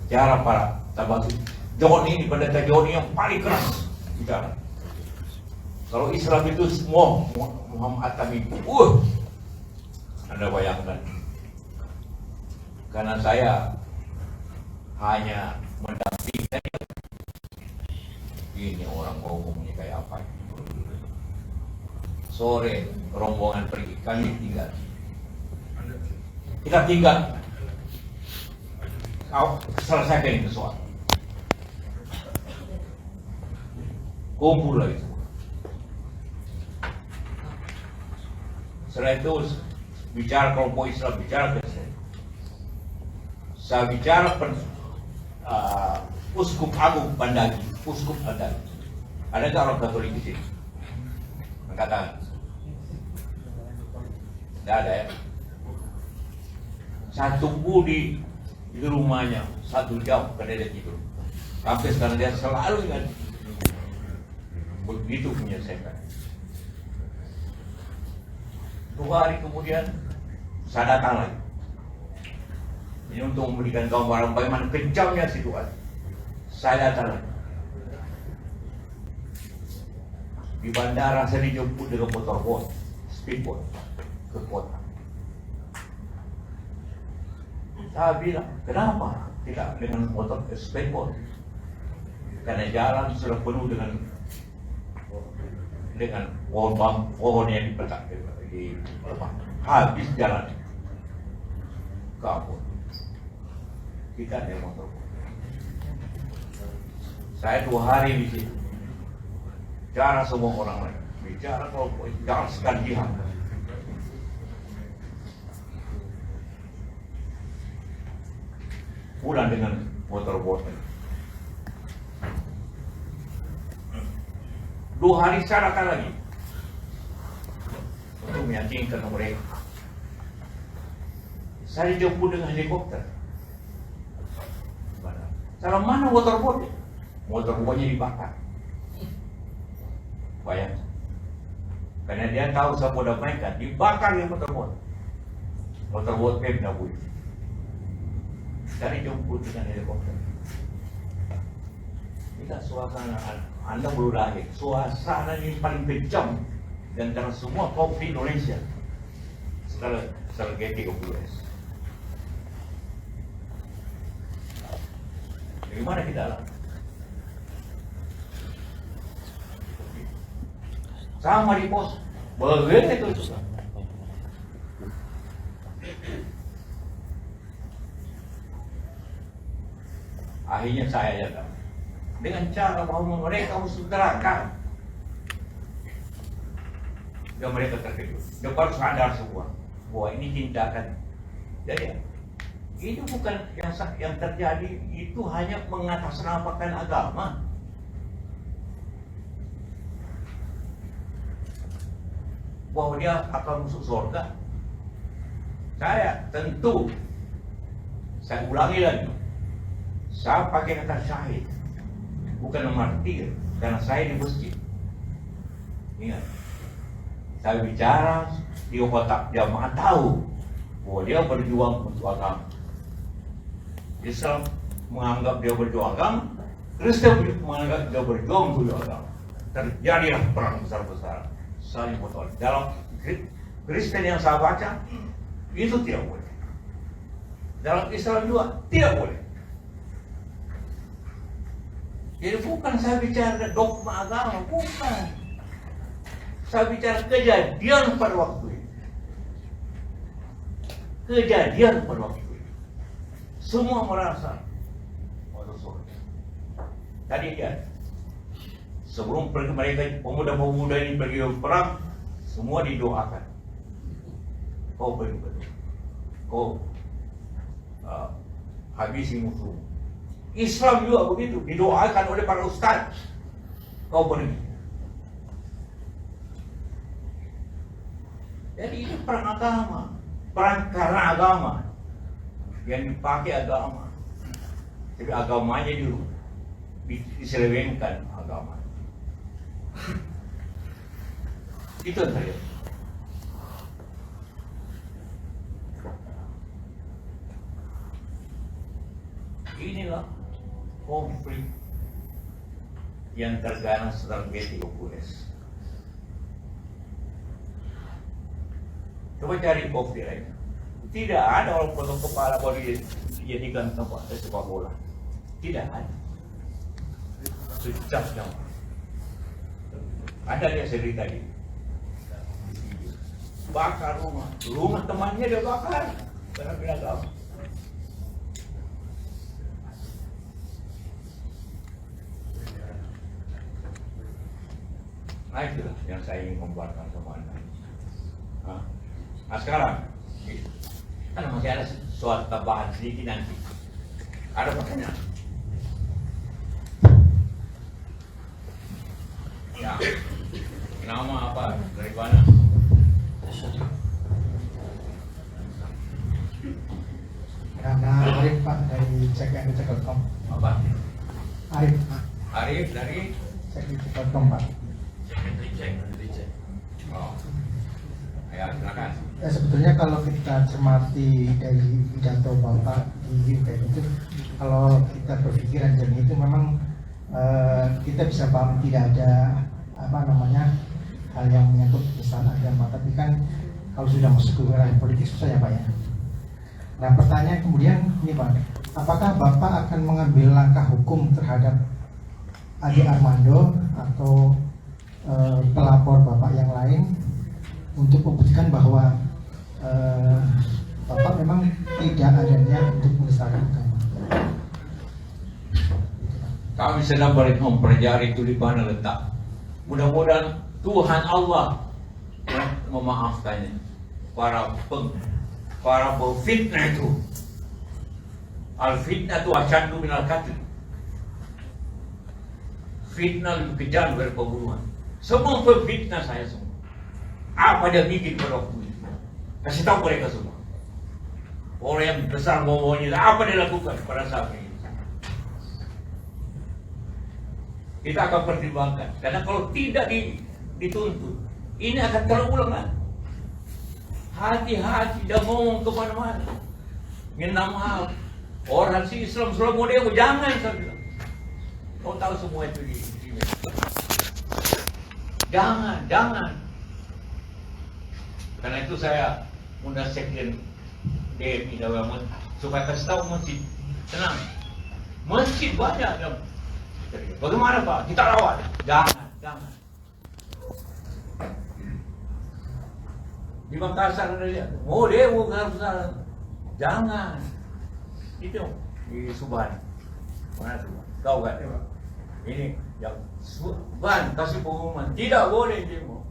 cara para Tabasu. Joni ini, pendeta Joni yang paling keras bicara. Kalau Islam itu semua Muhammad Atam itu, Anda bayangkan. Karena saya hanya mendampingi ini orang ngomongnya kayak apa. Sore rombongan pergi, kami tinggal. Kita tinggal. Kau selesaikan itu soal. Kumpul lagi semua. Setelah itu bicara kelompok Islam, bicara ke saya bicara Uskup Agung Bandagi, Uskup Bandagi. Ada nggak orang Katolik di sini? Angkat tangan. Tidak ada ya. Saya tunggu di rumahnya 1 jam karena dia tidur. Sampai sekarang dia selalu ingat. Begitu menyelesaikan. 2 hari kemudian saya datang lagi. Ini untuk memberikan gambaran bagaimana kejamnya situasi. Saya datang lagi. Di bandara saya dijemput dengan motorboat, speedboat ke kota. Saya bilang, kenapa tidak dengan motor speedboat? Karena jalan sudah penuh dengan pohon yang dipetak di habis jalan kabur. Kita ada motor. Saya 2 hari di situ. Bicara semua orang lain, bicara kelompok, jelaskan jihad. Pulang dengan motor. 2 hari saya datang lagi untuk meyakinkan mereka. Saya dijemput dengan helikopter. Kalau mana motorboatnya? Motorboatnya dibakar. Bayang. Karena dia tahu saya mau damaikan, dibakar yang motorboat. Motorboat Pemda Bui. Saya dijemput dengan helikopter. Kita suasana Anda baru lahir, suasana ini paling kejam dan antara semua kaum di Indonesia setelah G30S. Bagaimana kita lakukan? Sama di pos, begitu itu. Akhirnya saya datang dengan cara bahwa mereka harus terangkan. Dan mereka terkejut. Dia baru sadar semua bahwa ini tindakan. Jadi itu bukan yang terjadi, itu hanya mengatasnamakan agama. Bahwa dia akan masuk surga. Saya tentu, saya ulangi lagi, saya pakai kata syahid, bukan martir, karena saya di masjid. Ingat, saya bicara di otak jamaah tahu bahwa dia berjuang untuk agama. Islam menganggap dia berjuang agama, Kristen menganggap dia berjuang untuk agama. Terjadilah perang besar-besaran. Saling bertolak. Dalam Kristen yang saya baca, itu tidak boleh. Dalam Islam juga tidak boleh. Jadi bukan saya bicara dogma agama, bukan. Saya bicara kejadian pada waktu itu. Kejadian pada waktu itu. Semua merasa tadi dia sebelum mereka pemuda-pemuda ini pergi ke perang, semua didoakan. Kau pergi betul, kau habisi musuh. Islam juga begitu, didoakan oleh para ustaz. Kau pergi. Jadi ini perang agama, perang karena agama, yang dipakai agama. Tapi agamanya dulu diselewengkan agama. Itu yang terjadi. Inilah konflik yang terganas dalam G30. Coba cari konflik lain. Tidak ada orang potong kepala kalau dijadikan tempat sepak bola. Tidak ada. Sejaknya. Ada dia cerita tadi. Bakar rumah temannya dia bakar. Karena beragam. Nah itulah yang saya ingin membuatkan sama Anda. Nah sekarang, kan masih ada soal tambahan sedikit nanti. Ada pertanyaan? Ya, nama apa? Dari mana? Nama Arif Pak dari cek.com. Apa? Arif. Arif dari cek.com Pak. Cek. Oh. Ya, silakan. Ya, sebetulnya kalau kita cermati dari pidato Bapak di UPN itu, kalau kita berpikiran jernih itu memang kita bisa paham tidak ada hal yang menyangkut penistaan agama, tapi kan kalau sudah masuk ke wilayah politik susah ya Pak ya. Nah pertanyaan kemudian ini Pak, apakah Bapak akan mengambil langkah hukum terhadap Ade Armando atau pelapor Bapak yang lain untuk membuktikan bahwa Bapak memang tidak ada niat untuk menistakan agama? Kami sedang mempelajari itu di mana letak. Mudah-mudahan Tuhan Allah memaafkannya. Para pemfitnah itu. Al-fitnah itu asyaddu minal qatl. Fitnah lebih kejam dari pembunuhan. Semua pemfitnah saya semua. Apa dia bikin pada waktu itu? Kasih tahu mereka semua. Orang yang besar ngomongnya, apa dia lakukan pada saat ini? Kita akan pertimbangkan. Karena kalau tidak dituntut, ini akan terulang lagi. Hati-hati, jangan ngomong kemana-mana. Minta maaf. Orang si Islam selalu model, jangan saya bilang. Kau tahu semua itu di sini. Jangan. Karena itu saya undang sekjen DMI Dawaman supaya kasih tahu masjid. Tenang. Masjid banyak yang bagaimana Pak? Kita rawat. Jangan. Di Makassar ada lihat. Mau demo Makassar. Jangan. Itu di Subhan. Mana Subhan? Tahu kan? Ini yang Subhan kasih pengumuman. Tidak boleh demo.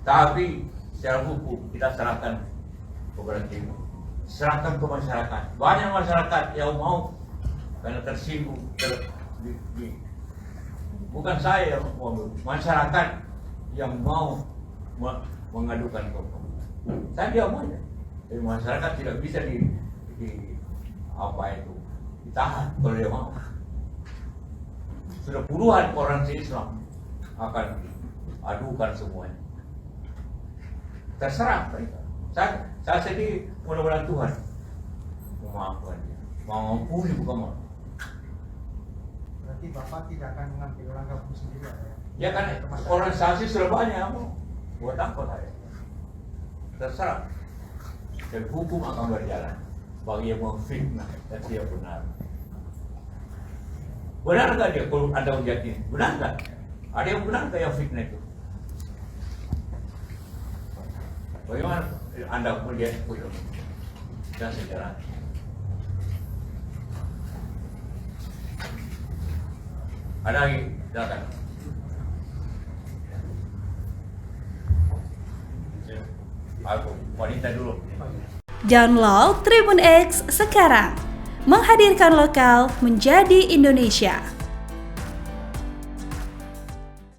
Tapi secara hukum kita serahkan kepada demo. Serahkan ke masyarakat. Banyak masyarakat yang mau karena tersinggung. Bukan saya yang mau, masyarakat yang mau mengadukan ke pemerintah. Saya diam aja. Tapi masyarakat tidak bisa ditahan kalau dia mau. Sudah puluhan orang Islam akan adukan semuanya. Terserah mereka. Saya sedih, mudah-mudahan Tuhan memaafkan dia. Mengampuni bukan maaf. Berarti Bapak tidak akan mengambil langkah hukum sendiri ya? Ya kan organisasi sudah banyak, buat apa saya? Terserah. Dan hukum akan berjalan bagi yang memfitnah dan dia benar. Benar nggak dia kalau ada ujiannya? Benar nggak? Ada yang benar nggak yang fitnah itu? Bagaimana Anda melihat itu dan sejarah? Ada lagi, silakan. Aku wanita dulu. Download Tribun X sekarang, menghadirkan lokal menjadi Indonesia.